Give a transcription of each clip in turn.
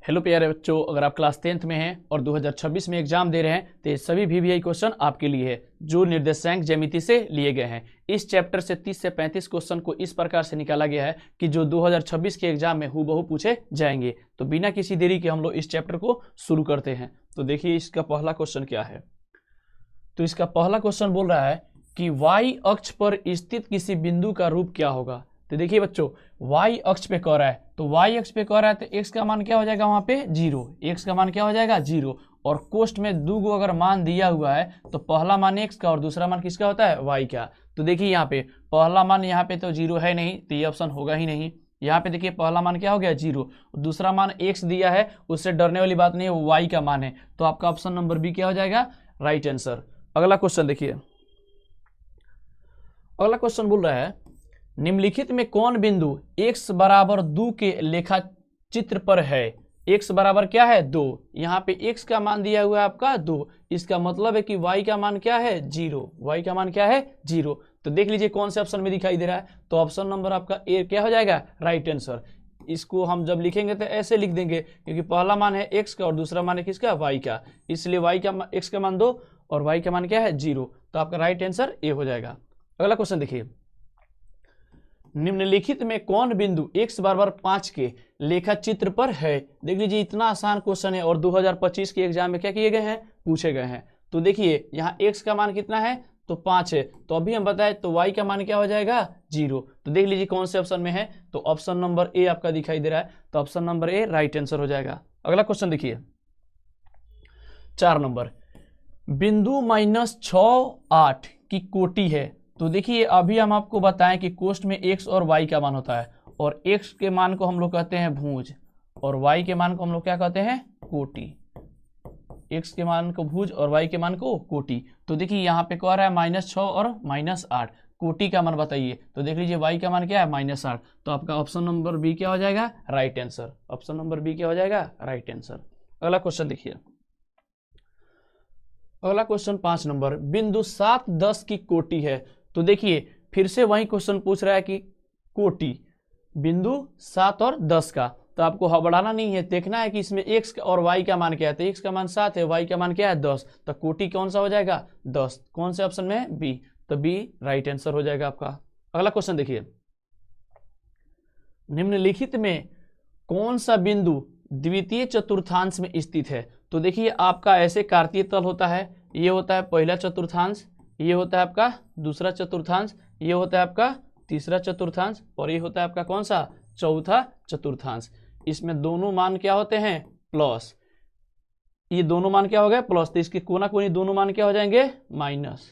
Hello प्यारे बच्चों, अगर आप क्लास 10th में हैं और 2026 में एग्जाम दे रहे हैं तो ये सभी VVI क्वेश्चन आपके लिए है जो निर्देशांक ज्यामिति से लिए गए हैं। इस चैप्टर से 30 से 35 क्वेश्चन को इस प्रकार से निकाला गया है कि जो 2026 के एग्जाम में हूबहू पूछे जाएंगे। तो बिना किसी देरी के हम लोग इस चैप्टर को शुरू करते हैं। तो देखिए इसका पहला क्वेश्चन क्या है। तो इसका पहला क्वेश्चन बोल रहा है कि y अक्ष पर स्थित किसी बिंदु का रूप क्या होगा। तो देखिए बच्चों, y अक्ष पे कह रहा है, तो y अक्ष पे कह रहा है तो x का मान क्या हो जाएगा, वहां पे 0। x का मान क्या हो जाएगा, 0। और कोष्ठ में दो गो अगर मान दिया हुआ है तो पहला मान x का और दूसरा मान किसका होता है, y का। तो देखिए यहाँ पे पहला मान यहाँ पे तो 0 है नहीं, तो ये ऑप्शन होगा ही नहीं। यहाँ पे देखिए पहला मान क्या हो गया, 0। दूसरा मान x दिया है, उससे डरने वाली बात नहीं है, वो y का मान है। तो आपका ऑप्शन नंबर बी क्या हो जाएगा, राइट आंसर। अगला क्वेश्चन देखिए, अगला क्वेश्चन बोल रहा है निम्नलिखित में कौन बिंदु x बराबर 2 के लेखा चित्र पर है। x बराबर क्या है, 2। यहाँ पे x का मान दिया हुआ है आपका 2। इसका मतलब है कि y का मान क्या है, 0। y का मान क्या है, 0। तो देख लीजिए कौन से ऑप्शन में दिखाई दे रहा है। तो ऑप्शन नंबर आपका ए क्या हो जाएगा, राइट आंसर। इसको हम जब लिखेंगे तो ऐसे लिख देंगे क्योंकि पहला मान है x का और दूसरा मान है किसका, y का। इसलिए y का x का मान 2 और y का मान क्या है, 0। तो आपका राइट आंसर ए हो जाएगा। अगला क्वेश्चन देखिए, निम्नलिखित में कौन बिंदु x बराबर 5 के लेखा चित्र पर है। देख लीजिए इतना आसान क्वेश्चन है और 2025 के एग्जाम में क्या किए गए हैं, पूछे गए हैं। तो देखिए यहाँ x का मान कितना है, तो 5 है। तो अभी हम बताएं तो y का मान क्या हो जाएगा, 0। तो देख लीजिए कौन से ऑप्शन में है, तो ऑप्शन नंबर ए आपका दिखाई दे रहा है। तो option number A right answer हो जाएगा। अगला क्वेश्चन देखिए 4 नंबर, बिंदु -6, 8 की कोटि है। तो देखिए अभी हम आपको बताएं कि कोष्ठ में x और y का मान होता है और x के मान को हम लोग कहते हैं भुज और y के मान को हम लोग क्या कहते हैं, कोटि। x के मान को भुज और y के मान को कोटि। तो देखिए यहाँ पे कह रहा है -6 और -8, कोटि का मान बताइए। तो देख लीजिए y का मान क्या है, -8। तो आपका ऑप्शन नंबर बी क्या हो जाएगा, right answer. Option number B क्या हो जाएगा, राइट आंसर। अगला क्वेश्चन देखिए, अगला क्वेश्चन 5 नंबर, बिंदु 7, 10 की कोटि है। तो देखिए फिर से वही क्वेश्चन पूछ रहा है कि कोटि बिंदु 7 और 10 का। तो आपको हबड़ाना नहीं है, देखना है कि इसमें x और y का मान क्या है। तो x का मान 7 है, y का मान क्या है, 10। तो कोटि कौन सा हो जाएगा, 10। कौन से ऑप्शन में है, बी। तो बी राइट आंसर हो जाएगा आपका। अगला क्वेश्चन देखिए, निम्नलिखित में कौन सा बिंदु द्वितीय चतुर्थांश में स्थित है। तो देखिए आपका ऐसे कार्तीय तल होता है, ये होता है पहला चतुर्थांश, ये होता है आपका दूसरा चतुर्थांश, ये होता है आपका तीसरा चतुर्थांश और ये होता है आपका कौन सा, चौथा चतुर्थांश। इसमें दोनों मान क्या होते हैं, प्लस। ये दोनों मान क्या हो गए, प्लस। तो इसके कोना कोनी दोनों मान क्या हो जाएंगे, माइनस।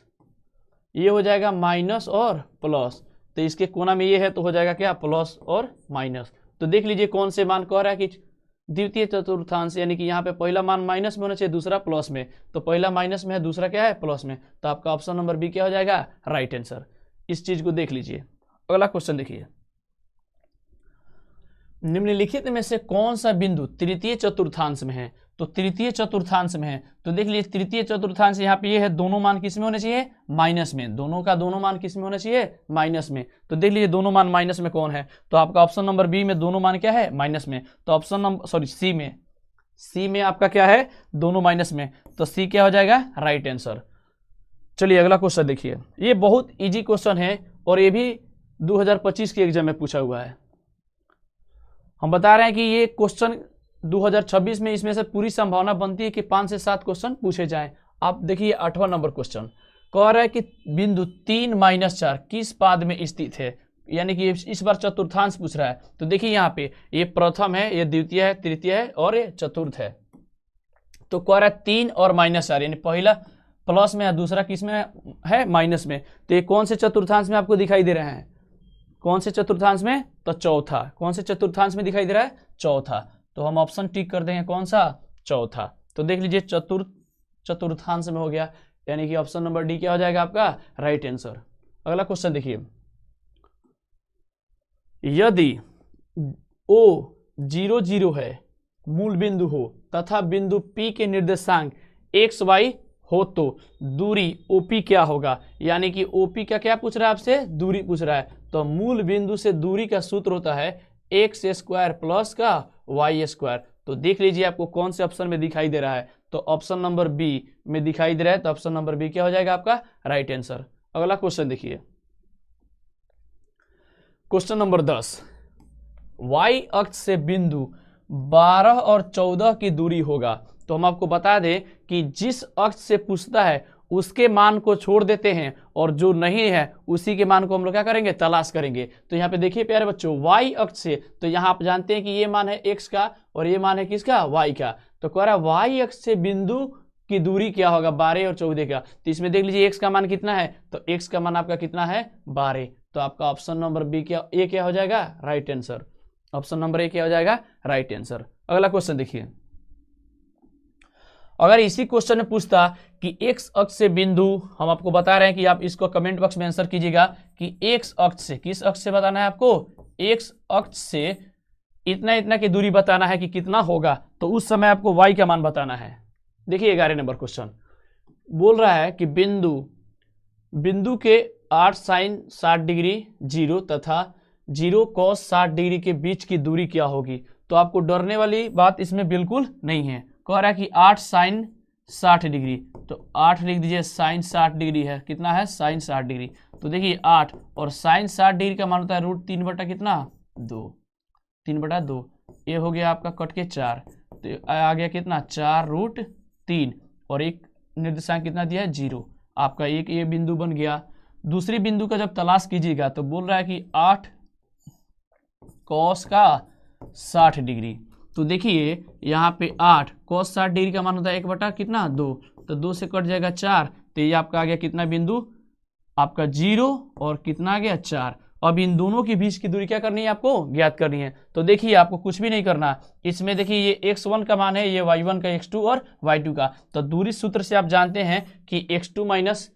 ये हो जाएगा माइनस और प्लस। तो इसके कोना में ये है तो हो जाएगा क्या, प्लस और माइनस। तो देख लीजिए कौन से मान कह रहा है कि द्वितीय चतुर्थांश, यानी कि यहाँ पे पहला मान माइनस में होना चाहिए, दूसरा प्लस में। तो पहला माइनस में है, दूसरा क्या है, प्लस में। तो आपका ऑप्शन नंबर बी क्या हो जाएगा, राइट आंसर। इस चीज को देख लीजिए। अगला क्वेश्चन देखिए, निम्नलिखित में से कौन सा बिंदु तृतीय चतुर्थांश में है। तो तृतीय चतुर्थांश में है, तो देख लीजिए तृतीय चतुर्थांश यहाँ पे ये है, दोनों मान किस में होने चाहिए, माइनस में। दोनों का दोनों मान किस में होना चाहिए, माइनस में। तो देख लीजिए दोनों मान माइनस में कौन है, तो आपका ऑप्शन नंबर बी में दोनों मान क्या है, माइनस में। तो ऑप्शन नंबर सी में आपका क्या है, दोनों माइनस में। तो सी क्या हो जाएगा, राइट आंसर। चलिए अगला क्वेश्चन देखिए, ये बहुत ईजी क्वेश्चन है और ये भी 2025 के एग्जाम में पूछा हुआ है। हम बता रहे हैं कि ये क्वेश्चन 2026 में इसमें से पूरी संभावना बनती है कि 5 से 7 क्वेश्चन पूछे जाएं। आप देखिए 8वां नंबर क्वेश्चन कह रहा है कि बिंदु 3-4 किस पाद में स्थित है, यानी कि इस बार चतुर्थांश पूछ रहा है। तो देखिए यहाँ पे ये प्रथम है, ये द्वितीय है, तृतीय है और ये चतुर्थ है। तो कह रहा है 3 और -4, यानी पहला प्लस में है, दूसरा किस में है, माइनस में। तो ये कौन से चतुर्थांश में आपको दिखाई दे रहे हैं, कौन से चतुर्थांश में, तो चौथा। कौन से चतुर्थांश में दिखाई दे रहा है, चौथा। तो हम ऑप्शन टिक कर देंगे, कौन सा, चौथा। तो देख लीजिए चतुर्थांश में हो गया, यानी कि ऑप्शन नंबर डी क्या हो जाएगा आपका, राइट आंसर। अगला क्वेश्चन देखिए, यदि O 0, 0 है, मूल बिंदु हो तथा बिंदु P के निर्देशांक x, y हो तो दूरी OP क्या होगा। यानी कि OP का क्या पूछ रहा है आपसे, दूरी पूछ रहा है। तो मूल बिंदु से दूरी का सूत्र होता है x² प्लस का y²। तो देख लीजिए आपको कौन से ऑप्शन में दिखाई दे रहा है, तो ऑप्शन नंबर बी में दिखाई दे रहा है, तो ऑप्शन नंबर बी क्या हो जाएगा आपका राइट आंसर। अगला क्वेश्चन देखिए, क्वेश्चन नंबर 10, y अक्ष से बिंदु 12 और 14 की दूरी होगा। तो हम आपको बता दें कि जिस अक्ष से पूछता है उसके मान को छोड़ देते हैं और जो नहीं है उसी के मान को हम लोग क्या करेंगे, तलाश करेंगे। तो यहाँ पे देखिए प्यारे बच्चों, y अक्ष से, तो यहाँ आप जानते हैं कि ये मान है x का और ये मान है किसका, y का। तो कह रहा है y अक्ष से बिंदु की दूरी क्या होगा, 12 और 14 का। तो इसमें देख लीजिए x का मान कितना है, तो x का मान आपका कितना है 12। तो आपका ऑप्शन नंबर बी क्या, ए क्या हो जाएगा right answer. Option number A क्या हो जाएगा राइट आंसर। अगला क्वेश्चन देखिए, अगर इसी क्वेश्चन में पूछता कि x अक्ष से बिंदु, हम आपको बता रहे हैं कि आप इसको कमेंट बॉक्स में आंसर कीजिएगा कि x अक्ष से, किस अक्ष से बताना है आपको, x अक्ष से इतना इतना की दूरी बताना है कि कितना होगा, तो उस समय आपको y का मान बताना है। देखिए 11 नंबर क्वेश्चन बोल रहा है कि बिंदु के 8 साइन 60 डिग्री 0 तथा 0 कॉस 60 डिग्री के बीच की दूरी क्या होगी। तो आपको डरने वाली बात इसमें बिल्कुल नहीं है। कह रहा है कि 8 साइन 60 डिग्री, तो 8 लिख दीजिए, साइन 60 डिग्री है, कितना है साइन 60 डिग्री। तो देखिए 8 और साइन 60 डिग्री का मान होता है रूट 3 बटा कितना 2, 3 बटा 2। ये हो गया आपका कट के 4, तो आ गया कितना 4 रूट 3 और एक निर्देशांक कितना दिया है 0। आपका एक ये बिंदु बन गया। दूसरी बिंदु का जब तलाश कीजिएगा तो बोल रहा है कि 8 कॉस का 60 डिग्री। तो देखिए यहाँ पे 8 कॉस 60 डिग्री का मान होता है 1 बटा कितना 2, तो 2 से कट जाएगा 4, तो ये आपका आ गया कितना बिंदु आपका 0 और कितना आ गया 4। अब इन दोनों के बीच की दूरी क्या करनी है, आपको ज्ञात करनी है। तो देखिए आपको कुछ भी नहीं करना, इसमें देखिए ये x1 का मान है, ये y1 का x2 और y2 का। तो दूरी सूत्र से आप जानते हैं कि x2 माइनस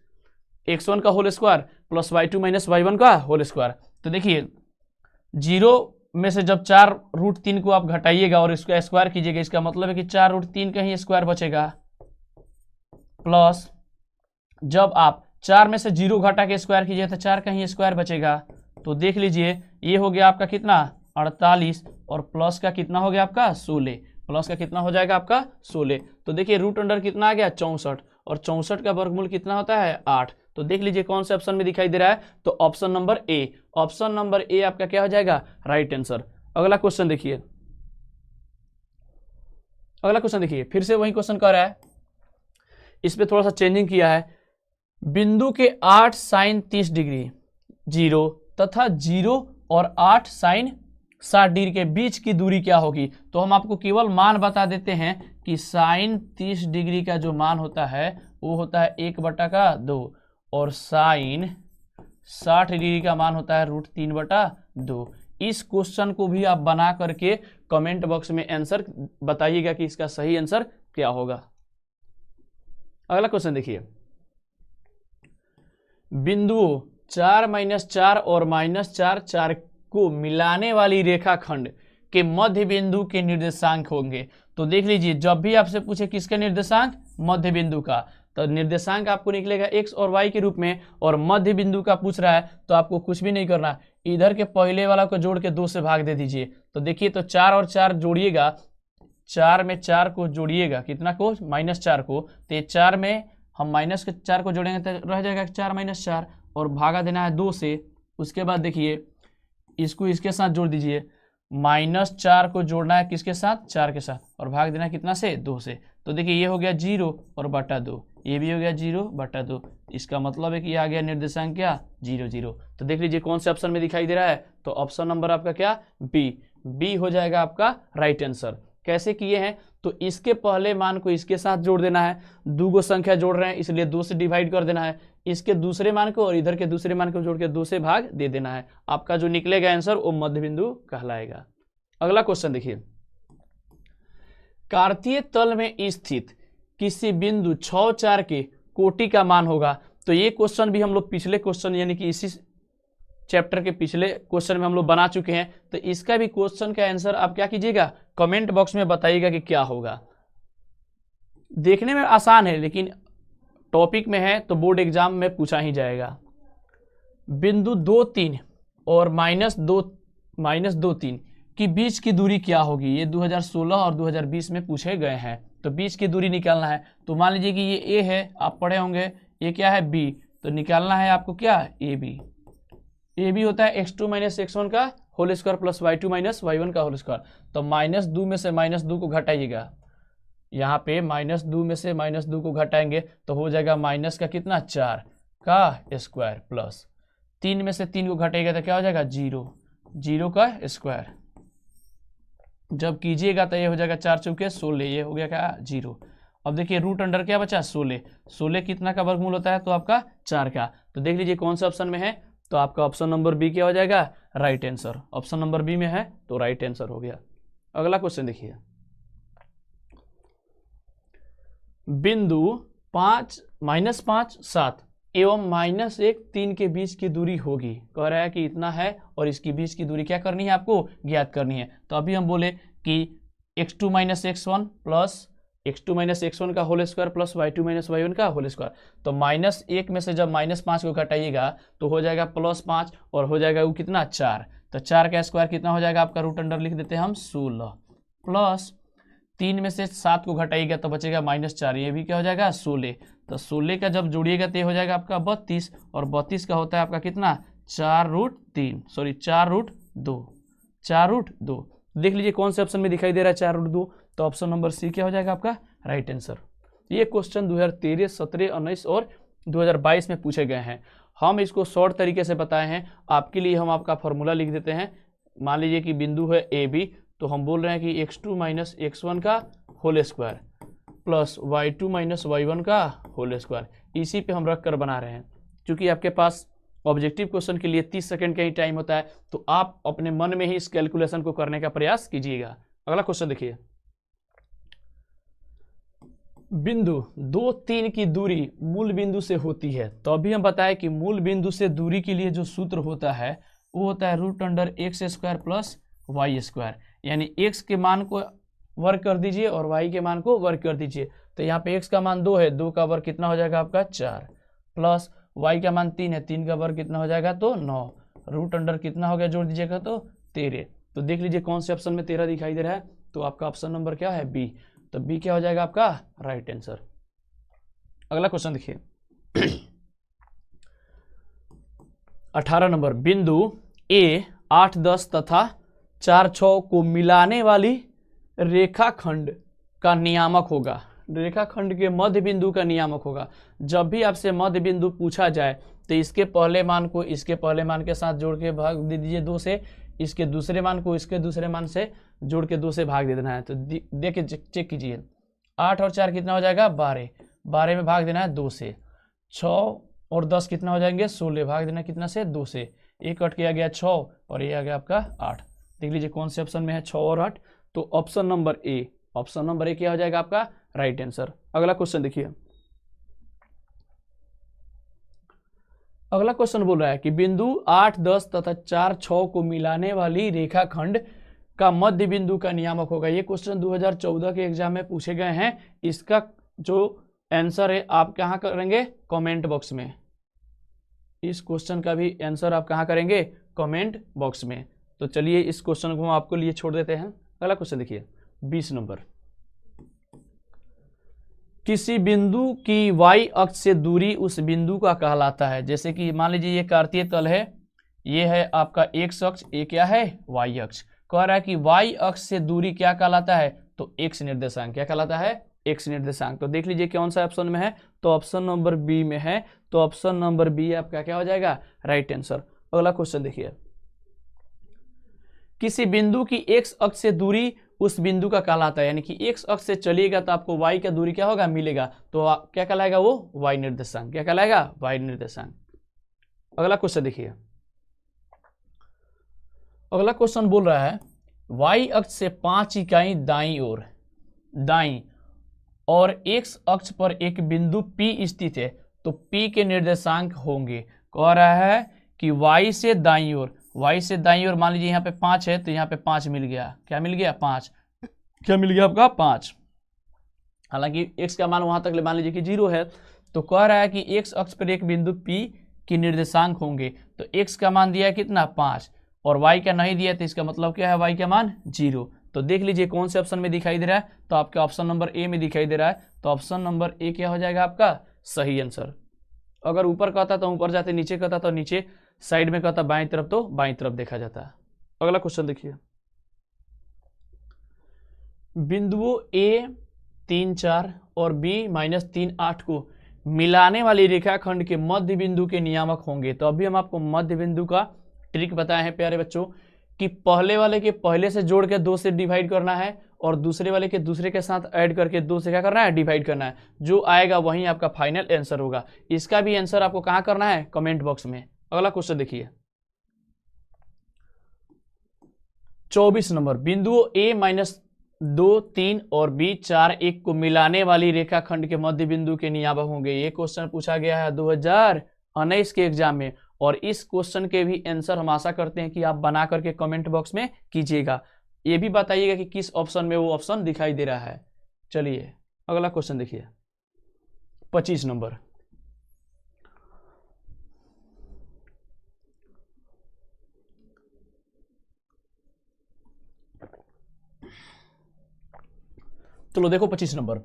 x1 का whole square plus y2 minus y1 का होल स्क्वायर। तो देखिए 0 में से जब 4 रूट 3 को आप घटाइएगा और इसको स्क्वायर कीजिएगा, इसका मतलब है कि 4 रूट 3 का ही स्क्वायर बचेगा, प्लस जब आप 4 में से 0 घटा के स्क्वायर कीजिएगा तो 4 का ही स्क्वायर बचेगा। तो देख लीजिए ये हो गया आपका कितना 48 और प्लस का कितना हो गया आपका 16, प्लस का कितना हो जाएगा आपका 16। तो देखिए रूट अंडर कितना आ गया 64 और 64 का वर्गमूल कितना होता है 8। तो देख लीजिए कौन से ऑप्शन में दिखाई दे रहा है, तो option number A, option number A आपका क्या हो जाएगा राइट आंसर। अगला क्वेश्चन देखिए, अगला क्वेश्चन देखिए, फिर से वही क्वेश्चन कर रहा है, इस पे थोड़ा सा चेंजिंग किया है। बिंदु के 8 साइन 30 डिग्री 0 तथा 0 और 8 साइन 60 डिग्री के बीच की दूरी क्या होगी। तो हम आपको केवल मान बता देते हैं कि साइन 30 डिग्री का जो मान होता है वो होता है 1 बटा का 2 और साइन 60 डिग्री का मान होता है रूट 3 बटा 2। इस क्वेश्चन को भी आप बना करके कमेंट बॉक्स में आंसर बताइएगा कि इसका सही आंसर क्या होगा। अगला क्वेश्चन देखिए, बिंदुओं 4 माइनस 4 और माइनस 4 4 को मिलाने वाली रेखाखंड के मध्य बिंदु के निर्देशांक होंगे। तो देख लीजिए जब भी आपसे पूछे किसका निर्देशांक, मध्य बिंदु का, तो निर्देशांक आपको निकलेगा x और y के रूप में, और मध्य बिंदु का पूछ रहा है तो आपको कुछ भी नहीं करना, इधर के पहले वाला को जोड़ के 2 से भाग दे दीजिए। तो देखिए तो 4 और 4 जोड़िएगा, 4 में 4 को जोड़िएगा, कितना को माइनस 4 को, तो 4 में हम माइनस के 4 को जोड़ेंगे तो रह जाएगा 4 माइनस 4 और भागा देना है 2 से। उसके बाद देखिए इसको इसके साथ जोड़ दीजिए, माइनस 4 को जोड़ना है किसके साथ, 4 के साथ, और भाग देना है कितना से 2 से। तो देखिए ये हो गया 0 और बटा 2, ये भी हो गया 0 बटा 2। इसका मतलब है कि ये आ गया निर्देशांक क्या 0 0। तो देख लीजिए कौन से ऑप्शन में दिखाई दे रहा है, तो ऑप्शन नंबर आपका क्या बी हो जाएगा आपका राइट आंसर। कैसे किए हैं, तो इसके पहले मान को इसके साथ जोड़ देना है, 2 संख्या जोड़ रहे हैं इसलिए 2 से डिवाइड कर देना है, इसके दूसरे मान को और इधर के दूसरे मान को जोड़ के 2 से भाग दे देना है। आपका जो निकलेगा आंसर वो मध्य बिंदु कहलाएगा। अगला क्वेश्चन देखिए, कार्तीय तल में स्थित किसी बिंदु 6 4 के कोटि का मान होगा। तो ये क्वेश्चन भी हम लोग पिछले क्वेश्चन यानी कि इसी चैप्टर के पिछले क्वेश्चन में हम लोग बना चुके हैं। तो इसका भी क्वेश्चन का आंसर आप क्या कीजिएगा, कमेंट बॉक्स में बताइएगा कि क्या होगा। देखने में आसान है लेकिन टॉपिक में है तो बोर्ड एग्जाम में पूछा ही जाएगा। बिंदु 2 3 और -2 3 कि बीच की दूरी क्या होगी। ये 2016 और 2020 में पूछे गए हैं, तो बीच की दूरी निकालना है। तो मान लीजिए कि ये ए है, आप पढ़े होंगे, ये क्या है बी, तो निकालना है आपको क्या, ए बी। ए बी होता है x2 माइनस x1 का whole square plus y2 minus y1 का होल स्क्वायर। तो -2 में से -2 को घटाइएगा, यहाँ पे -2 में से -2 को घटाएंगे तो हो जाएगा माइनस का कितना 4 का स्क्वायर प्लस 3 में से 3 को घटाएगा तो क्या हो जाएगा 0, 0 का स्क्वायर। जब कीजिएगा तो ये हो जाएगा 4 चौके 16, ये हो गया क्या 0। अब देखिए रूट अंडर क्या बचा 16, 16 कितना का वर्गमूल होता है तो आपका 4 का। तो देख लीजिए कौन सा ऑप्शन में है, तो आपका ऑप्शन नंबर बी क्या हो जाएगा, right answer. Option number B में है तो राइट आंसर हो गया। अगला क्वेश्चन देखिए, बिंदु 5 -5 7 एवं -1 3 के बीच की दूरी होगी। कह रहा है कि इतना है और इसकी बीच की दूरी क्या करनी है, आपको ज्ञात करनी है। तो अभी हम बोले कि x2 minus x1 plus x2 minus x1 का whole square plus y2 minus y1 का होल स्क्वायर। तो -1 में से जब -5 को घटाइएगा तो हो जाएगा +5 और हो जाएगा वो कितना 4। तो 4 का स्क्वायर कितना हो जाएगा आपका, रूट अंडर लिख देते हैं हम 16 प्लस 3 में से 7 को घटाइएगा तो बचेगा -4, ये भी क्या हो जाएगा 16। तो 16 का जब जोड़िएगा तो ये हो जाएगा आपका 32 और 32 का होता है आपका कितना 4√3, सॉरी 4√2, 4√2। देख लीजिए कौन से ऑप्शन में दिखाई दे रहा है 4√2, तो ऑप्शन नंबर सी क्या हो जाएगा आपका राइट आंसर। ये क्वेश्चन 2013, 17, 19 और 2022 में पूछे गए हैं। हम इसको शॉर्ट तरीके से बताए हैं आपके लिए। हम आपका फॉर्मूला लिख देते हैं। मान लीजिए कि बिंदु है ए बी, तो हम बोल रहे हैं कि x2 माइनस x1 का whole square plus y2 minus y1 का होल स्क्वायर, इसी पे हम रख कर बना रहे हैं। क्योंकि आपके पास ऑब्जेक्टिव क्वेश्चन के लिए 30 सेकंड का ही टाइम होता है, तो आप अपने मन में ही इस कैलकुलेशन को करने का प्रयास कीजिएगा। अगला क्वेश्चन देखिए, बिंदु 2 3 की दूरी मूल बिंदु से होती है। तो अभी हम बताएं कि मूल बिंदु से दूरी के लिए जो सूत्र होता है वो होता है root under x square plus y square. यानी x के मान को वर्ग कर दीजिए और y के मान को वर्ग कर दीजिए। तो यहाँ पे x का मान 2 है, 2 का वर्ग कितना हो जाएगा आपका 4, प्लस y का मान 3 है, 3 का वर्ग कितना हो जाएगा तो 9, रूट अंडर कितना हो गया जोड़ दीजिएगा तो 13। तो देख लीजिए कौन से ऑप्शन में 13 दिखाई दे रहा है, तो आपका ऑप्शन नंबर क्या है बी। तो बी क्या हो जाएगा आपका राइट आंसर। अगला क्वेश्चन देखिए 18 नंबर, बिंदु ए 8 10 तथा 4 6 को मिलाने वाली रेखाखंड का नियामक होगा। रेखाखंड के मध्य बिंदु का नियामक होगा। जब भी आपसे मध्य बिंदु पूछा जाए तो इसके पहले मान को इसके पहले मान के साथ जोड़ के भाग दे दीजिए 2 से, इसके दूसरे मान को इसके दूसरे मान से जोड़ के 2 से भाग दे देना है। तो देखिए चेक कीजिए, 8 और 4 कितना हो जाएगा 12, 12 में भाग देना है 2 से, 6 और 10 कितना हो जाएंगे 16, भाग देना कितना से 2 से, एक कट के आ गया 6 और ये आ गया आपका 8। देख लीजिए कौन से ऑप्शन में है 6 और 8, तो option number A, option number A क्या हो जाएगा आपका राइट आंसर। अगला क्वेश्चन देखिए, अगला क्वेश्चन बोल रहा है कि बिंदु 8 10 तथा 4 6 को मिलाने वाली रेखाखंड का मध्य बिंदु का नियामक होगा। ये क्वेश्चन 2014 के एग्जाम में पूछे गए हैं। इसका जो आंसर है आप कहाँ करेंगे, कमेंट बॉक्स में। इस क्वेश्चन का भी आंसर आप कहाँ करेंगे, कमेंट बॉक्स में। तो चलिए इस क्वेश्चन को हम आपको लिए छोड़ देते हैं। अगला क्वेश्चन देखिए 20 नंबर, किसी बिंदु की y अक्ष से दूरी उस बिंदु का कहलाता है। जैसे कि मान लीजिए ये कार्तीय तल है, ये है आपका x अक्ष, ये क्या है y अक्ष। कह रहा है कि y अक्ष से दूरी क्या कहलाता है, तो x निर्देशांक। क्या कहलाता है, x निर्देशांक। तो देख लीजिए कौन सा ऑप्शन में है, तो ऑप्शन नंबर बी में है। तो ऑप्शन नंबर बी आपका क्या हो जाएगा राइट आंसर। अगला क्वेश्चन देखिए, किसी बिंदु की x अक्ष से दूरी उस बिंदु का कहलाता है। यानी कि x अक्ष से चलिएगा तो आपको y का दूरी क्या होगा मिलेगा, तो क्या कहलाएगा वो y निर्देशांक। क्या कहलाएगा y निर्देशांक। अगला क्वेश्चन देखिए, अगला क्वेश्चन बोल रहा है y अक्ष से 5 इकाई दाईं और x अक्ष पर एक बिंदु P स्थित है, तो P के निर्देशांक होंगे। कह रहा है कि y से दाईं ओर मान लीजिए यहाँ पे 5 है, तो यहाँ पे 5 मिल गया। क्या मिल गया 5, क्या मिल गया आपका 5। हालांकि x का मान वहां तक ले मान लीजिए कि 0 है। तो कह रहा है कि x अक्ष पर एक बिंदु P की निर्देशांक होंगे। तो x का मान दिया है कितना 5 और y का नहीं दिया तो इसका मतलब क्या है, y का मान 0। तो देख लीजिए कौन से ऑप्शन में दिखाई दे रहा है, तो आपके ऑप्शन नंबर ए में दिखाई दे रहा है। तो ऑप्शन नंबर ए क्या हो जाएगा आपका सही आंसर। अगर ऊपर कहता तो ऊपर जाते, नीचे कहता तो नीचे, साइड में कहता बाएं तरफ तो बाएं तरफ देखा जाता है। अगला क्वेश्चन देखिए, बिंदुओं ए 3 4 और बी -3 8 को मिलाने वाली रेखाखंड के मध्य बिंदु के नियामक होंगे। तो अभी हम आपको मध्य बिंदु का ट्रिक बताए हैं प्यारे बच्चों, कि पहले वाले के पहले से जोड़ के 2 से डिवाइड करना है और दूसरे वाले के दूसरे के साथ ऐड करके 2 से क्या करना है, डिवाइड करना है। जो आएगा वही आपका फाइनल आंसर होगा। इसका भी आंसर आपको कहाँ करना है, कमेंट बॉक्स में। अगला क्वेश्चन देखिए 24 नंबर, बिंदुओं ए -2 3 और बी 4 1 को मिलाने वाली रेखाखंड के मध्य बिंदु के नियामक होंगे। ये क्वेश्चन पूछा गया है 2019 के एग्जाम में, और इस क्वेश्चन के भी आंसर हम आशा करते हैं कि आप बना करके कमेंट बॉक्स में कीजिएगा। ये भी बताइएगा कि किस ऑप्शन में वो ऑप्शन दिखाई दे रहा है। चलिए अगला क्वेश्चन देखिए 25 नंबर, चलो देखो 25 नंबर,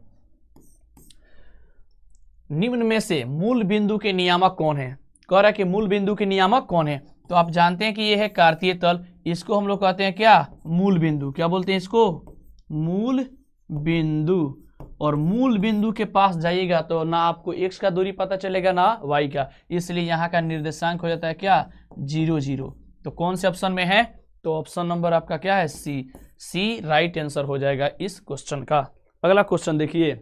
निम्न में से मूल बिंदु के नियामक कौन है। कह रहा है कि मूल बिंदु के नियामक कौन है। तो आप जानते हैं कि यह है कार्तीय तल, इसको हम लोग कहते हैं क्या, मूल बिंदु। क्या बोलते हैं इसको, मूल बिंदु। और मूल बिंदु के पास जाइएगा तो ना आपको x का दूरी पता चलेगा ना y का, इसलिए यहाँ का निर्देशांक हो जाता है क्या, 0 0। तो कौन से ऑप्शन में है, तो ऑप्शन नंबर आपका क्या है, सी राइट आंसर हो जाएगा इस क्वेश्चन का। अगला क्वेश्चन देखिए,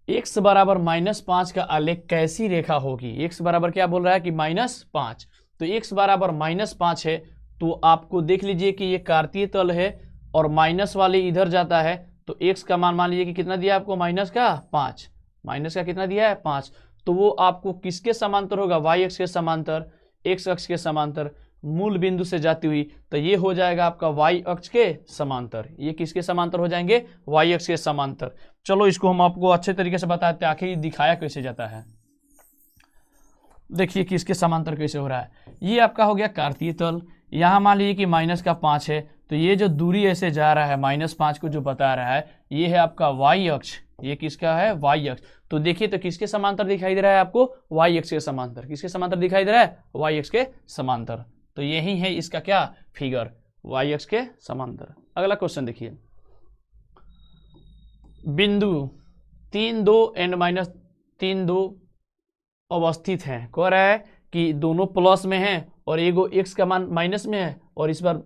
x बराबर -5 का आलेख कैसी रेखा होगी। x बराबर क्या बोल रहा है कि -5, तो x बराबर -5 है। तो आपको देख लीजिए कि ये कार्तीय तल है और माइनस वाले इधर जाता है, तो x का मान लीजिए कि कितना दिया आपको, -5, माइनस का कितना दिया है 5। तो वो आपको किसके समांतर होगा, y अक्ष के समांतर, x अक्ष के समांतर, मूल बिंदु से जाती हुई। तो ये हो जाएगा आपका y अक्ष के समांतर। ये किसके समांतर हो जाएंगे, y अक्ष के समांतर। चलो इसको हम आपको अच्छे तरीके से बताते हैं आखिर दिखाया कैसे जाता है। देखिए किसके समांतर कैसे हो रहा है। ये आपका हो गया कार्तीय तल, यहाँ मान लीजिए कि -5 है, तो ये जो दूरी ऐसे जा रहा है -5 को जो बता रहा है, ये है आपका y अक्ष। ये किसका है, y अक्ष। तो देखिए तो किसके समांतर दिखाई दे रहा है आपको, y अक्ष के समांतर। किसके समांतर दिखाई दे रहा है, y अक्ष के समांतर। तो यही है इसका क्या, फिगर, y अक्ष के समांतर। अगला क्वेश्चन देखिए, बिंदु 3 2 एंड -3 2 अवस्थित हैं। कह रहा है कि दोनों प्लस में है और एगो x का मान माइनस में है और इस बार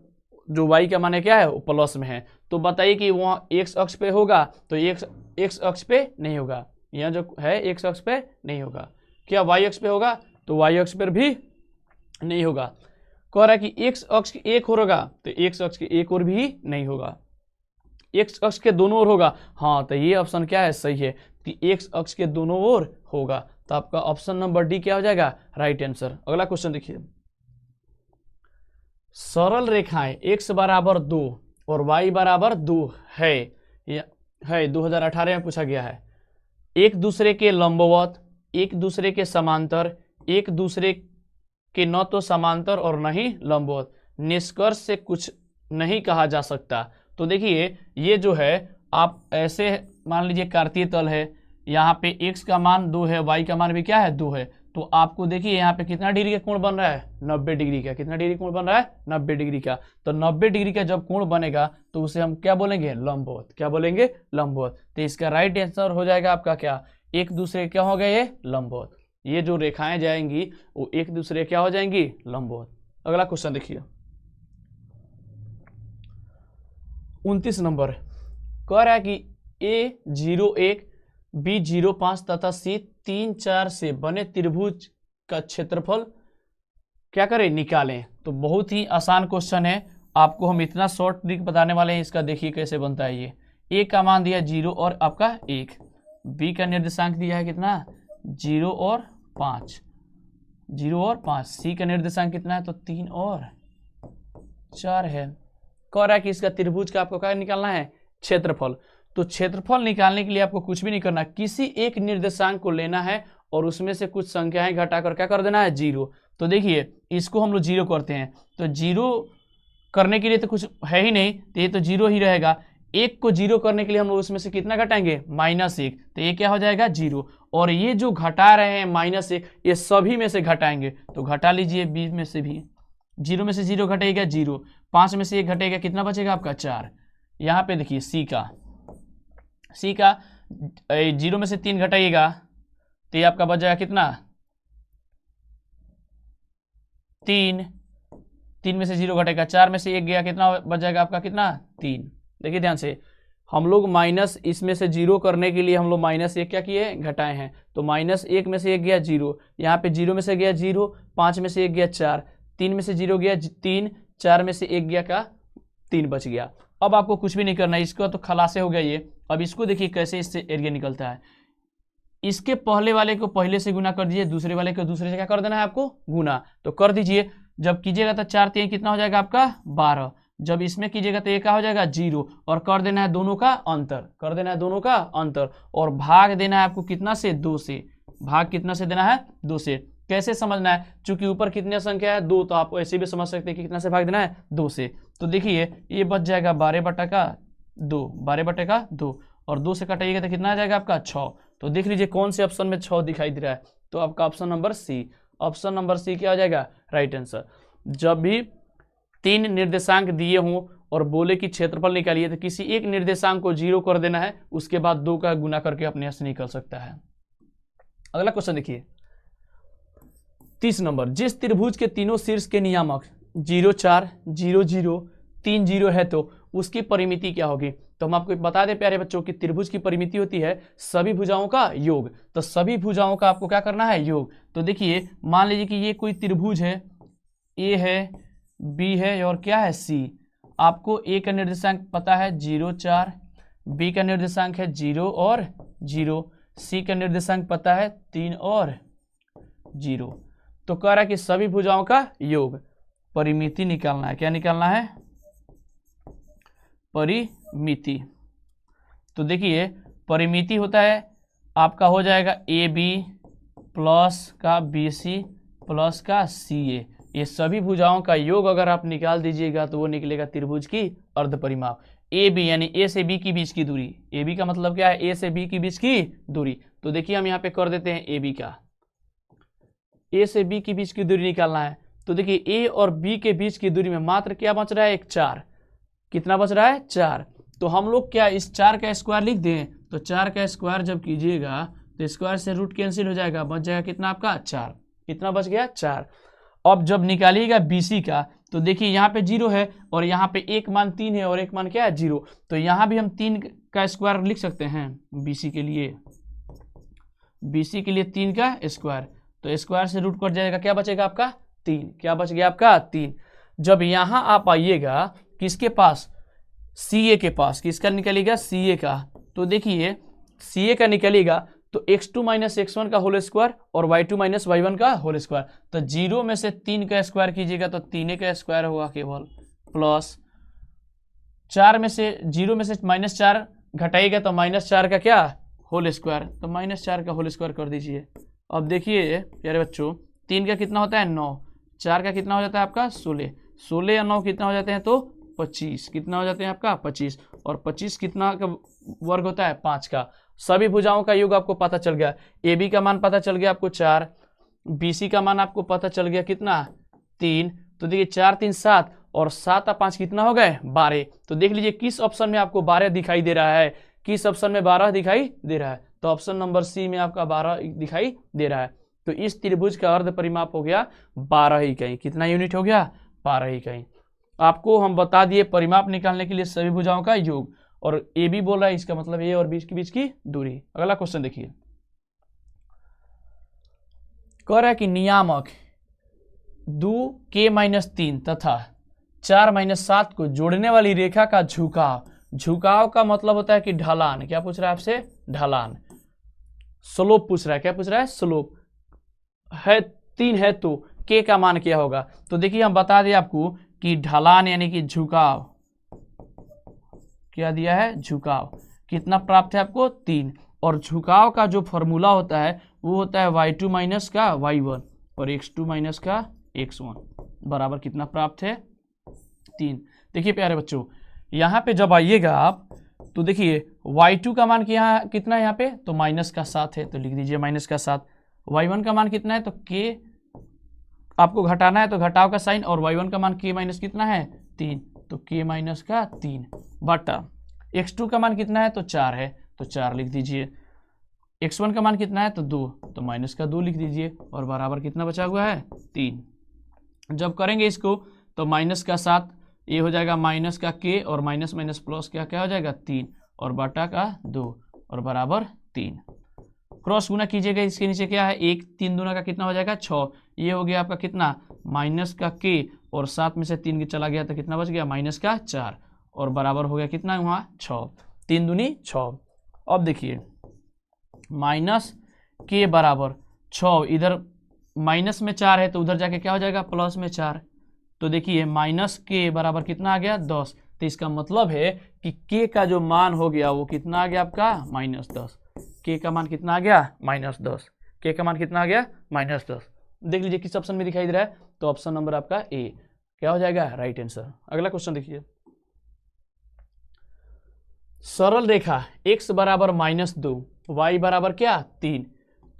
जो y का मान है क्या है, वो प्लस में है। तो बताइए कि वहाँ x अक्ष पे होगा तो x अक्ष पे नहीं होगा, यहाँ जो है x अक्ष पे नहीं होगा। क्या y अक्ष पे होगा, तो y अक्ष पर भी नहीं होगा। कह रहा है कि x अक्ष की एक ओर होगा तो x अक्ष की एक ओर भी नहीं होगा, x अक्ष के दोनों ओर होगा। हाँ तो ये ऑप्शन क्या है, सही है कि x अक्ष के दोनों ओर होगा। तो आपका ऑप्शन नंबर डी क्या हो जाएगा, राइट आंसर। अगला क्वेश्चन देखिए, सरल रेखाएं x बराबर 2 और y बराबर 2 है 2018 में पूछा गया है। एक दूसरे के लंबवत, एक दूसरे के समांतर, एक दूसरे के न तो समांतर और न ही लंबवत, निष्कर्ष से कुछ नहीं कहा जा सकता। तो देखिए ये जो है, आप ऐसे मान लीजिए कार्तीय तल है, यहाँ पे x का मान 2 है, y का मान भी क्या है 2 है। तो आपको देखिए यहाँ पे कितना डिग्री का कोण बन रहा है, 90 डिग्री का। कितना डिग्री कोण बन रहा है, 90 डिग्री का। तो 90 डिग्री का जब कोण बनेगा तो उसे हम क्या बोलेंगे, लंबवत। क्या बोलेंगे, लंबवत। तो इसका राइट आंसर हो जाएगा आपका क्या, एक दूसरे क्या हो गए, ये लंबवत। ये जो रेखाएं जाएंगी वो एक दूसरे क्या हो जाएंगी, लंबवत। अगला क्वेश्चन देखिए 29 नंबर, कह रहा है कि A01 B05 तथा C3 4 से बने त्रिभुज का क्षेत्रफल क्या करें, निकालें। तो बहुत ही आसान क्वेश्चन है, आपको हम इतना शॉर्ट ट्रिक बताने वाले हैं इसका। देखिए कैसे बनता है। ये A का मान दिया 0 और आपका 1, B का निर्देशांक दिया है कितना, 0 और 5, 0 और 5, C का निर्देशांक कितना है, तो 3 और 4 है। कह रहा है कि इसका त्रिभुज का आपको क्या निकालना है, क्षेत्रफल। तो क्षेत्रफल निकालने के लिए आपको कुछ भी नहीं करना, किसी एक निर्देशांक को लेना है और उसमें से कुछ संख्याएं घटाकर क्या कर देना है, 0। तो देखिए इसको हम लोग जीरो करते हैं, तो जीरो करने के लिए तो कुछ है ही नहीं, तो ये तो जीरो ही रहेगा। एक को जीरो करने के लिए हम लोग उसमें से कितना घटाएंगे, -1, तो ये क्या हो जाएगा, जीरो। और ये जो घटा रहे हैं -1, ये सभी में से घटाएंगे, तो घटा लीजिए 20 में से भी, जीरो में से जीरो घटेगा जीरो, 5 में से 1 घटेगा, कितना बचेगा आपका 4। यहाँ पे देखिए सी का जीरो में से 3 घटाइएगा तो ये आपका बच जाएगा कितना, 3 में से 0 घटेगा, 4 में से 1 गया, कितना बच जाएगा आपका, कितना, 3। देखिए ध्यान से, हम लोग माइनस इसमें से 0 करने के लिए हम लोग -1 क्या किए, घटाए हैं, तो -1 में से 1 गया 0, यहाँ पे 0 में से गया 0, 5 में से 1 गया 4, 3 में से 0 गया 3, 4 में से 1 गया का 3 बच गया। अब आपको कुछ भी नहीं करना है, इसका तो खलासे हो गया ये। अब इसको देखिए कैसे इससे एरिया निकलता है, इसके पहले वाले को पहले से गुना कर दीजिए, दूसरे वाले को दूसरे से क्या कर देना है आपको, गुना, तो कर दीजिए। जब कीजिएगा तो 4 3 कितना हो जाएगा आपका 12, जब इसमें कीजिएगा तो ये क्या हो जाएगा 0, और कर देना है दोनों का अंतर, कर देना है दोनों का अंतर, और भाग देना है आपको कितना से, 2 से, भाग कितना से देना है, 2 से। कैसे समझना है, चूंकि ऊपर कितनी संख्या है 2, तो आप ऐसे भी समझ सकते हैं कि कितना से भाग देना है, 2 से। तो देखिए ये बच जाएगा 12/2, 12/2, और 2 से कटाइएगा तो कितना आ जाएगा आपका 6। तो देख लीजिए कौन से ऑप्शन में 6 दिखाई दे रहा है, तो आपका option number C, option number C क्या हो जाएगा, राइट आंसर। जब भी 3 निर्देशांक दिए हों और बोले कि क्षेत्रफल निकालिए, तो किसी एक निर्देशांक को 0 कर देना है, उसके बाद 2 का गुना करके अपने से निकल सकता है। अगला क्वेश्चन देखिए 30 नंबर, जिस त्रिभुज के तीनों शीर्ष के नियामक 0 4 0 0 3 0 है तो उसकी परिमिति क्या होगी। तो हम आपको बता दें प्यारे बच्चों कि त्रिभुज की परिमिति होती है सभी भुजाओं का योग, तो सभी भुजाओं का आपको क्या करना है, योग। तो देखिए मान लीजिए कि ये कोई त्रिभुज है, ए है, बी है और क्या है, सी। आपको ए का निर्देशांक पता है 0 4, बी का निर्देशांक है 0 और 0, सी का निर्देशांक पता है 3 और 0। तो कह रहा है कि सभी भुजाओं का योग, परिमिति निकालना है। क्या निकालना है, परिमिति। तो देखिए परिमिति होता है आपका हो जाएगा ए बी प्लस का बी सी प्लस का सी ए, ये सभी भुजाओं का योग अगर आप निकाल दीजिएगा तो वो निकलेगा त्रिभुज की अर्ध परिमाप। ए बी यानी ए से बी की बीच की दूरी, ए बी का मतलब क्या है, ए से बी की बीच की दूरी। तो देखिए हम यहाँ पे कर देते हैं ए बी का, ए से बी के बीच की दूरी निकालना है। तो देखिए ए और बी के बीच की दूरी में मात्र क्या बच रहा है, एक 4, कितना बच रहा है 4। तो हम लोग क्या इस 4 का स्क्वायर लिख दें, तो 4 का स्क्वायर जब कीजिएगा तो स्क्वायर से रूट कैंसिल हो जाएगा, बच जाएगा कितना आपका 4, कितना बच गया 4। अब जब निकालिएगा बीसी का तो देखिए यहाँ पे 0 है और यहाँ पे एक मान 3 है और एक मान क्या है 0, तो यहाँ भी हम 3 का स्क्वायर लिख सकते हैं बीसी के लिए, बीसी के लिए 3 का स्क्वायर, तो स्क्वायर से रूट कट जाएगा, क्या बचेगा आपका 3, क्या बच गया आपका 3। जब यहाँ आप आइएगा किसके पास, सी ए के पास, किसका निकलेगा सी ए का, तो देखिए सी ए का निकलेगा तो x2 - x1 का होल स्क्वायर और y2 - y1 का होल स्क्वायर, तो 0 में से 3 का स्क्वायर कीजिएगा तो 3 का स्क्वायर होगा केवल, प्लस 4 में से 0 में से -4 घटाइएगा तो -4 का क्या होल स्क्वायर, तो -4 का होल स्क्वायर कर दीजिए। अब देखिए प्यारे बच्चों 3 का कितना होता है 9, 4 का कितना हो जाता है आपका 16, 16 या 9 कितना हो जाते हैं तो 25, कितना हो जाते हैं आपका 25, और 25 कितना का वर्ग होता है 5 का। सभी भुजाओं का योग आपको पता चल गया, ए बी का मान पता चल गया आपको 4, बी सी का मान आपको पता चल गया कितना 3, तो देखिए 4 3 7 और 7 और 5 कितना हो गए 12। तो देख लीजिए किस ऑप्शन में आपको 12 दिखाई दे रहा है, किस ऑप्शन में 12 दिखाई दे रहा है, तो ऑप्शन नंबर सी में आपका 12 दिखाई दे रहा है। तो इस त्रिभुज का अर्ध परिमाप हो गया 12 इकाई, कितना यूनिट हो गया 12 इकाई। आपको हम बता दिए परिमाप निकालने के लिए सभी भुजाओं का योग, और ए बी बोल रहा है इसका मतलब ए और बी के बीच की दूरी। अगला क्वेश्चन देखिए, कह रहा है कि नियामक 2k-3 तथा 4-7 को जोड़ने वाली रेखा का झुकाव, झुकाव का मतलब होता है कि ढलान, क्या पूछ रहा है आपसे ढलान, स्लोप पूछ रहा है, क्या पूछ रहा है स्लोप है 3 है तो k का मान क्या होगा। तो देखिए हम बता दें आपको कि ढलान यानी कि झुकाव, क्या दिया है झुकाव, कितना प्राप्त है आपको 3, और झुकाव का जो फॉर्मूला होता है वो होता है y2 - का y1, और x2 माइनस का x1 बराबर कितना प्राप्त है 3। देखिए प्यारे बच्चों, यहाँ पे जब आइएगा आप तो देखिए y2 का मान यहाँ कितना है, यहाँ पे तो माइनस का 7 है तो लिख दीजिए माइनस का 7। y1 का मान कितना है तो k आपको घटाना है तो घटाव का साइन, और y1 का मान k माइनस कितना है 3 तो k माइनस का 3 बटा x2 का मान कितना है तो 4 है तो 4 लिख दीजिए। x1 का मान कितना है तो 2 तो माइनस का 2 लिख दीजिए, और बराबर कितना बचा हुआ है 3। जब करेंगे इसको तो माइनस का 7 ये हो जाएगा माइनस का k और माइनस माइनस प्लस क्या हो जाएगा 3 और बटा का 2 और बराबर 3। क्रॉस गुना कीजिएगा, इसके नीचे क्या है 1 3 दूना का कितना हो जाएगा 6। ये हो गया आपका कितना माइनस का k और 7 में से 3 चला गया तो कितना बच गया माइनस का 4 और बराबर हो गया कितना वहाँ 6। 3 दूनी 6। अब देखिए माइनस k बराबर 6, इधर माइनस में 4 है तो उधर जाके क्या हो जाएगा प्लस में 4। तो देखिए माइनस k बराबर कितना आ गया 10। तो इसका मतलब है कि k का जो मान हो गया वो कितना आ गया आपका -10। k का मान कितना आ गया -10। k का मान कितना आ गया -10। देख लीजिए किस ऑप्शन में दिखाई दे रहा है, तो ऑप्शन नंबर आपका ए क्या हो जाएगा राइट आंसर। अगला क्वेश्चन देखिए, सरल रेखा x बराबर -2 y बराबर क्या 3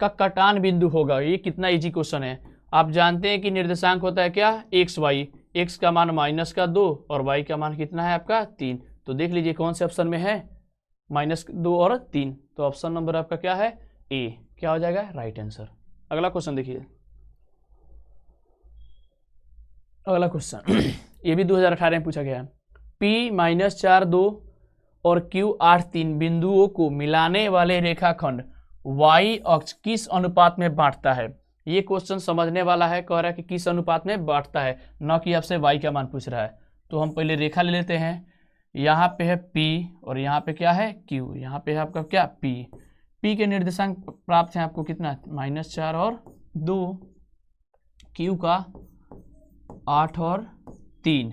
का कटान बिंदु होगा। ये कितना इजी क्वेश्चन है। आप जानते हैं कि निर्देशांक होता है क्या x y, x का मान -2 और y का मान कितना है आपका 3। तो देख लीजिए कौन से ऑप्शन में है -2 और 3, तो ऑप्शन नंबर आपका क्या है ए क्या हो जाएगा राइट आंसर। अगला क्वेश्चन देखिए, अगला क्वेश्चन ये भी 2018 में पूछा गया है। P-4 2 और Q 8 3 बिंदुओं को मिलाने वाले रेखाखंड y अक्ष किस अनुपात में बांटता है। ये क्वेश्चन समझने वाला है, कह रहा है कि किस अनुपात में बांटता है, न कि आपसे y का मान पूछ रहा है। तो हम पहले रेखा ले लेते हैं। यहाँ पे है P और यहाँ पे क्या है Q, यहाँ पे है आपका क्या P के निर्देशांक प्राप्त है आपको कितना -4 और 2, Q का 8 और 3।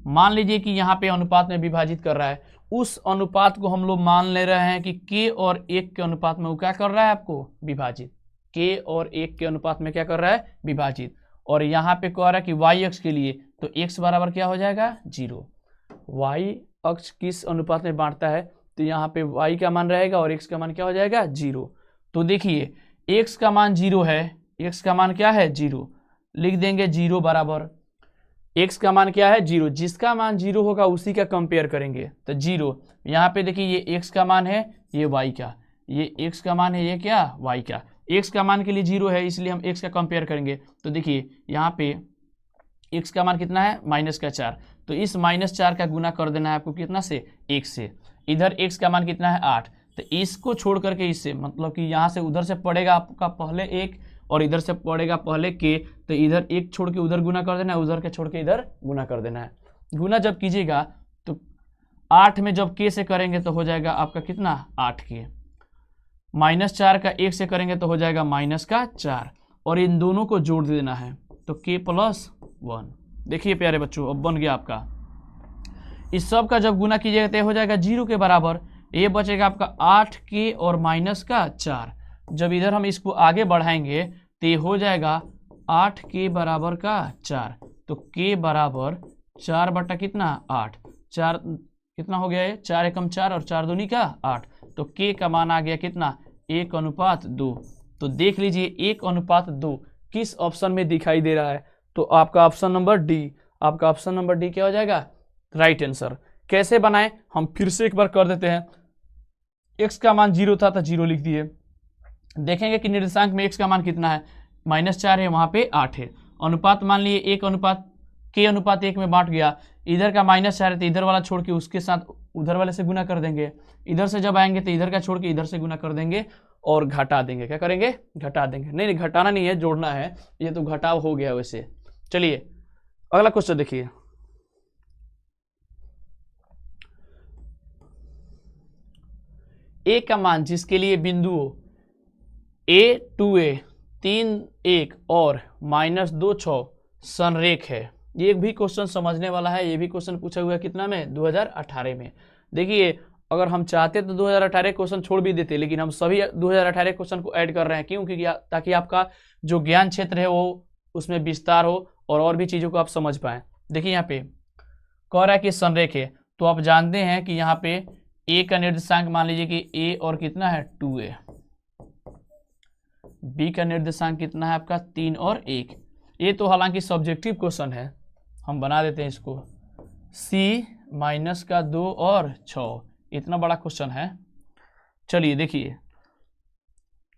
मान लीजिए कि यहाँ पे अनुपात में विभाजित कर रहा है, उस अनुपात को हम लोग मान ले रहे हैं कि k और 1 के अनुपात में वो क्या कर रहा है आपको विभाजित, k और 1 के अनुपात में क्या कर रहा है विभाजित। और यहाँ पे कह रहा है कि y अक्ष के लिए तो x बराबर क्या हो जाएगा 0। y अक्ष किस अनुपात में बांटता है, तो यहाँ पे y का मान रहेगा और x का मान क्या हो जाएगा 0। तो देखिए x का मान 0 है, x का मान क्या है 0, लिख देंगे 0 बराबर x का मान क्या है 0, जिसका मान 0 होगा उसी का कंपेयर करेंगे। तो 0 यहाँ पे देखिए ये x का मान है, ये y का, ये x का मान है, ये क्या y का। x का मान के लिए 0 है इसलिए हम x का कंपेयर करेंगे। तो देखिए यहाँ पे x का मान कितना है -4, तो इस -4 का गुना कर देना है आपको कितना से 1 से। इधर x का मान कितना है 8, तो इसको छोड़ करके इससे मतलब कि यहाँ से उधर से पड़ेगा आपका पहले 1 और इधर से पड़ेगा पहले k, तो इधर 1 छोड़ के उधर गुना कर देना है, उधर के छोड़ के इधर गुना कर देना है। गुना जब कीजिएगा तो 8 में जब k से करेंगे तो हो जाएगा आपका कितना 8k, -4 का 1 से करेंगे तो हो जाएगा -4 और इन दोनों को जोड़ देना है तो k + 1। देखिए प्यारे बच्चों अब बन गया आपका। इस सब का जब गुना कीजिएगा तो हो जाएगा 0 के बराबर, ये बचेगा आपका 8k और -4। जब इधर हम इसको आगे बढ़ाएंगे तो ये हो जाएगा 8k बराबर का 4, तो k बराबर 4 बटा कितना 8, 4 कितना हो गया है 4 एकम 4 और 4 दूनी का 8, तो k का मान आ गया कितना 1:2। तो देख लीजिए 1:2 किस ऑप्शन में दिखाई दे रहा है, तो आपका ऑप्शन नंबर डी, आपका ऑप्शन नंबर डी क्या हो जाएगा राइट आंसर। कैसे बनाएं हम फिर से एक बार कर देते हैं। x का मान 0 था तो 0 लिख दिए, देखेंगे कि निर्देशांक में x का मान कितना है -4 है, वहां पे 8 है। अनुपात मान लिए 1:k/1 में बांट गया, इधर का -4 है तो इधर वाला छोड़ के उसके साथ उधर वाले से गुना कर देंगे। इधर से जब आएंगे तो इधर का छोड़ के इधर से गुना कर देंगे और घटा देंगे। क्या करेंगे घटा देंगे, नहीं घटाना नहीं है जोड़ना है, ये तो घटाव हो गया वैसे। चलिए अगला क्वेश्चन देखिए, a का मान जिसके लिए बिंदुओं a 2a 3 1 और -2 6 संरेख है। ये भी क्वेश्चन समझने वाला है, ये भी क्वेश्चन पूछा हुआ है कितना में 2018 में। देखिए अगर हम चाहते तो 2018 क्वेश्चन छोड़ भी देते, लेकिन हम सभी 2018 क्वेश्चन को ऐड कर रहे हैं। क्यों? क्योंकि ताकि आपका जो ज्ञान क्षेत्र है वो उसमें विस्तार हो और भी चीज़ों को आप समझ पाएँ। देखिए यहाँ पे कह रहा है कि संरेख है, तो आप जानते हैं कि यहाँ पे ए का निर्देशांक मान लीजिए कि ए और कितना है 2a, बी का निर्देशांक कितना है आपका 3 और 1। ये तो हालांकि सब्जेक्टिव क्वेश्चन है, हम बना देते हैं इसको c माइनस का 2 और 6, इतना बड़ा क्वेश्चन है। चलिए देखिए,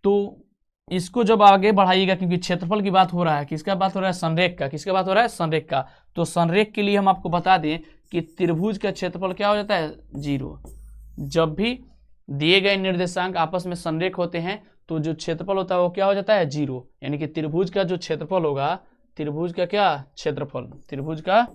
तो इसको जब आगे बढ़ाइएगा, क्योंकि क्षेत्रफल की बात हो रहा है, किसका बात हो रहा है? संरेख का। किसका बात हो रहा है? संरेख का। तो संरेख के लिए हम आपको बता दें कि त्रिभुज का क्षेत्रफल क्या हो जाता है? 0। जब भी दिए गए निर्देशांक आपस में संरेख होते हैं तो जो क्षेत्रफल होता है वो क्या हो जाता है? 0। यानी कि त्रिभुज का जो क्षेत्रफल होगा, त्रिभुज का क्या क्षेत्रफल, त्रिभुज का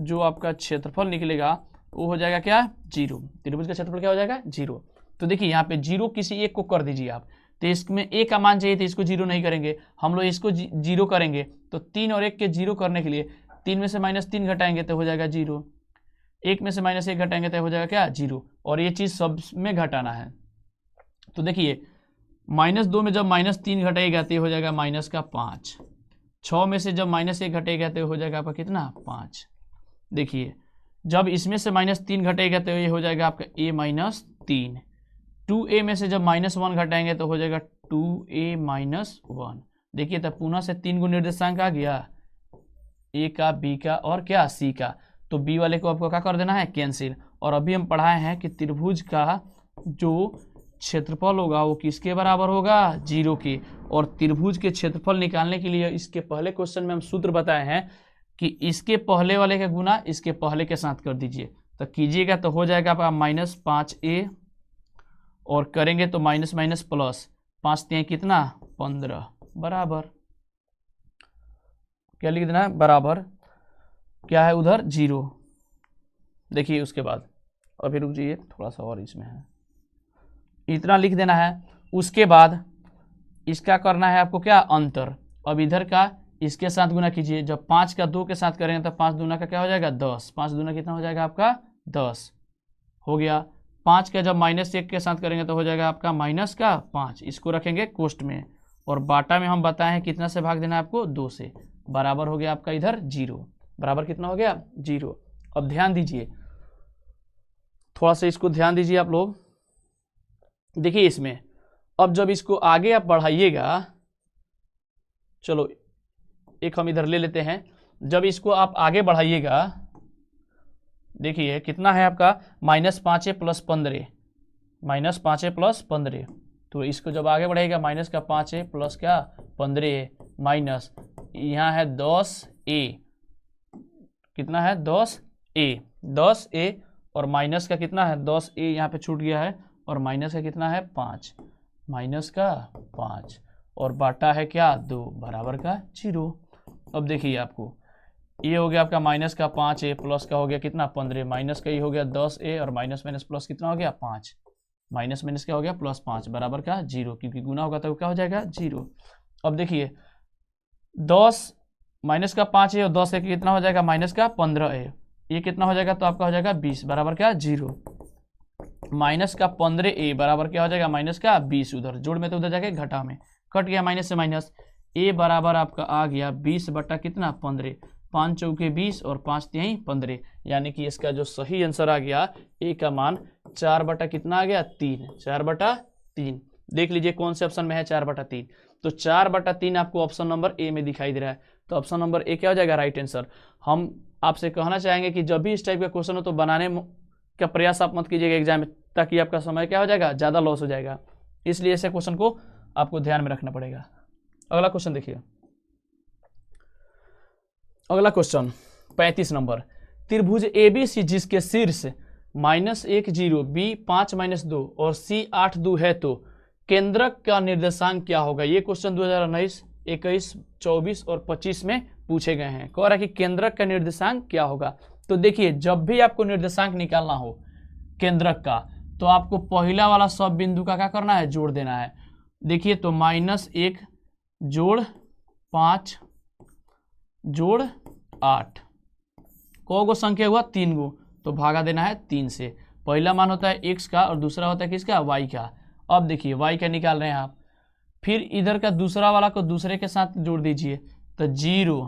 जो आपका क्षेत्रफल निकलेगा वो हो जाएगा क्या? 0। त्रिभुज का क्षेत्रफल क्या हो जाएगा? 0। तो देखिए यहाँ पे 0 किसी एक को कर दीजिए आप, तो इसमें ए का मान चाहिए तो इसको 0 नहीं करेंगे, हम लोग इसको 0 करेंगे। तो 3 और 1 के 0 करने के लिए 3 में से -3 घटाएंगे तो हो जाएगा 0, 1 में से -1 घटाएंगे तो हो जाएगा क्या? 0। और ये चीज़ सब में घटाना है। तो देखिए -2 में जब -3 घटेगा तो हो जाएगा -5, 6 में से जब -1 घटेगा तो हो जाएगा आपका कितना? 5। देखिए जब इसमें से -3 घटेगा तो ये हो जाएगा आपका a-3, 2a में से जब -1 घटाएंगे तो हो जाएगा 2a-1। देखिए तब पुनः से 3 गो निर्देशांक आ गया, ए का, बी का और क्या? सी का। तो बी वाले को आपको क्या कर देना है? कैंसिल। और अभी हम पढ़ाए हैं कि त्रिभुज का जो क्षेत्रफल होगा वो किसके बराबर होगा? 0 के। और त्रिभुज के क्षेत्रफल निकालने के लिए इसके पहले क्वेश्चन में हम सूत्र बताए हैं कि इसके पहले वाले का गुना इसके पहले के साथ कर दीजिए, तो कीजिएगा तो हो जाएगा आपका -5a, और करेंगे तो माइनस माइनस प्लस, 5 3 कितना? 15, बराबर क्या लिख देना है? बराबर क्या है उधर? 0। देखिए उसके बाद अभी रुक जाइए, थोड़ा सा और इसमें है, इतना लिख देना है। उसके बाद इसका करना है आपको क्या? अंतर। अब इधर का इसके साथ गुना कीजिए, जब 5 का 2 के साथ करेंगे तो 5 दूना का क्या हो जाएगा? 10, 5 दूना कितना हो जाएगा आपका? 10 हो गया। 5 का जब -1 के साथ करेंगे तो हो जाएगा आपका -5, इसको रखेंगे कोष्ठ में, और बाटा में हम बताए हैं कितना से भाग देना है आपको? 2 से, बराबर हो गया आपका इधर 0। बराबर कितना हो गया? 0। अब ध्यान दीजिए, थोड़ा सा इसको ध्यान दीजिए आप लोग। देखिए इसमें अब जब इसको आगे आप बढ़ाइएगा, चलो एक हम इधर ले लेते हैं, जब इसको आप आगे बढ़ाइएगा, देखिए कितना है आपका? -5a + 15, -5a + 15। तो इसको जब आगे बढ़ेगा -5a + क्या? 15a माइनस, यहाँ है 10a, कितना है? 10a, और माइनस का कितना है? 10a यहाँ पे छूट गया है, और माइनस का कितना है? 5, -5, और बाटा है क्या? 2, बराबर का 0। अब देखिए आपको ये हो गया आपका -5a प्लस का हो गया कितना? 15, माइनस का ये हो गया 10a, और माइनस माइनस प्लस कितना हो गया? 5, माइनस माइनस क्या हो गया? +5, बराबर का 0, क्योंकि गुना होगा तो क्या हो जाएगा? 0। अब देखिए 10 माइनस का 5a और 10a कितना हो जाएगा? -15a, ये कितना हो जाएगा? तो आपका हो जाएगा 20, बराबर क्या? 0। माइनस का 15a बराबर क्या हो जाएगा? -20, उधर जोड़ में तो उधर जाके घटा में कट गया, माइनस से माइनस, a बराबर आपका आ गया 20 बटा कितना? 15, 5 चौके 20 और 5 तिहाई 15, यानी कि इसका जो सही आंसर आ गया a का मान 4 बटा कितना आ गया? 3, 4 बटा 3। देख लीजिए कौन से ऑप्शन में है 4 बटा 3, तो 4 बटा 3 आपको ऑप्शन नंबर ए में दिखाई दे रहा है, तो ऑप्शन नंबर ए क्या हो जाएगा? Right answer. हम आपसे कहना चाहेंगे कि जब भी इस टाइप का क्वेश्चन हो तो बनाने का प्रयास आप मत कीजिएगा एग्जाम में, ताकि आपका समय क्या हो जाएगा? ज़्यादा लॉस हो जाएगा, इसलिए ऐसे क्वेश्चन को आपको ध्यान में रखना पड़ेगा। अगला क्वेश्चन देखिए, अगला क्वेश्चन 35 नंबर, त्रिभुज ABC जिसके शीर्ष -1 0, B 5 -2 और C 8 2 है तो केंद्रक का निर्देशांक क्या होगा? ये क्वेश्चन 2019, 21, 24 और 25 में पूछे गए हैं। कह रहा है कि केंद्रक का निर्देशांक क्या होगा। तो देखिए जब भी आपको निर्देशांक निकालना हो केंद्रक का, तो आपको पहला वाला सब बिंदु का क्या करना है? जोड़ देना है। देखिए तो -1 जोड़ 5 जोड़ 8, कौ गो संख्या हुआ? 3 गो, तो भागा देना है 3 से। पहला मान होता है x का और दूसरा होता है किसका, y का। अब देखिए y का निकाल रहे हैं आप, फिर इधर का दूसरा वाला को दूसरे के साथ जोड़ दीजिए, तो 0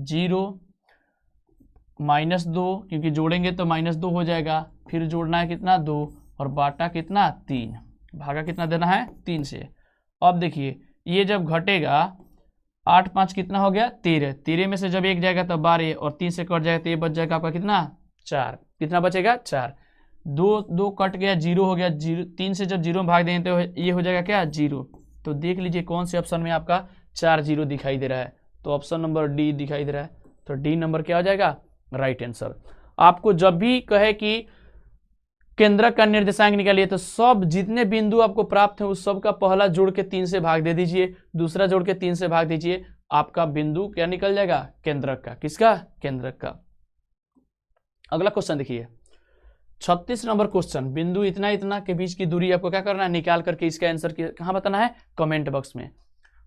0 -2, क्योंकि जोड़ेंगे तो -2 हो जाएगा, फिर जोड़ना है कितना 2 और बाटा कितना 3, भागा कितना देना है 3 से। अब देखिए ये जब घटेगा 8 5 कितना हो गया 13, 13 में से जब 1 जाएगा तो 12 और 3 से कट जाएगा तो ये बच जाएगा आपका कितना 4, कितना बचेगा 4, 2 कट गया 0 हो गया, 0 3 से जब 0 में भाग देंगे तो ये हो जाएगा क्या 0। तो देख लीजिए कौन से ऑप्शन में आपका 4 0 दिखाई दे रहा है, तो ऑप्शन नंबर डी दिखाई दे रहा है, तो डी नंबर क्या हो जाएगा राइट आंसर। आपको जब भी कहे कि केंद्रक का निर्देशांक निकालिए तो सब जितने बिंदु आपको प्राप्त है उस सब का पहला जोड़ के 3 से भाग दे दीजिए, दूसरा जोड़ के 3 से भाग दीजिए, आपका बिंदु क्या निकल जाएगा केंद्रक का, किसका केंद्रक का। अगला क्वेश्चन देखिए 36 नंबर क्वेश्चन, बिंदु इतना इतना के बीच की दूरी आपको क्या करना है निकाल करके इसका आंसर कहाँ बताना है कमेंट बॉक्स में।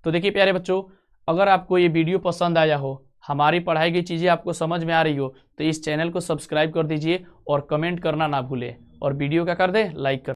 तो देखिए प्यारे बच्चों, अगर आपको ये वीडियो पसंद आया हो, हमारी पढ़ाई की चीज़ें आपको समझ में आ रही हो, तो इस चैनल को सब्सक्राइब कर दीजिए और कमेंट करना ना भूलें और वीडियो क्या कर दें लाइक कर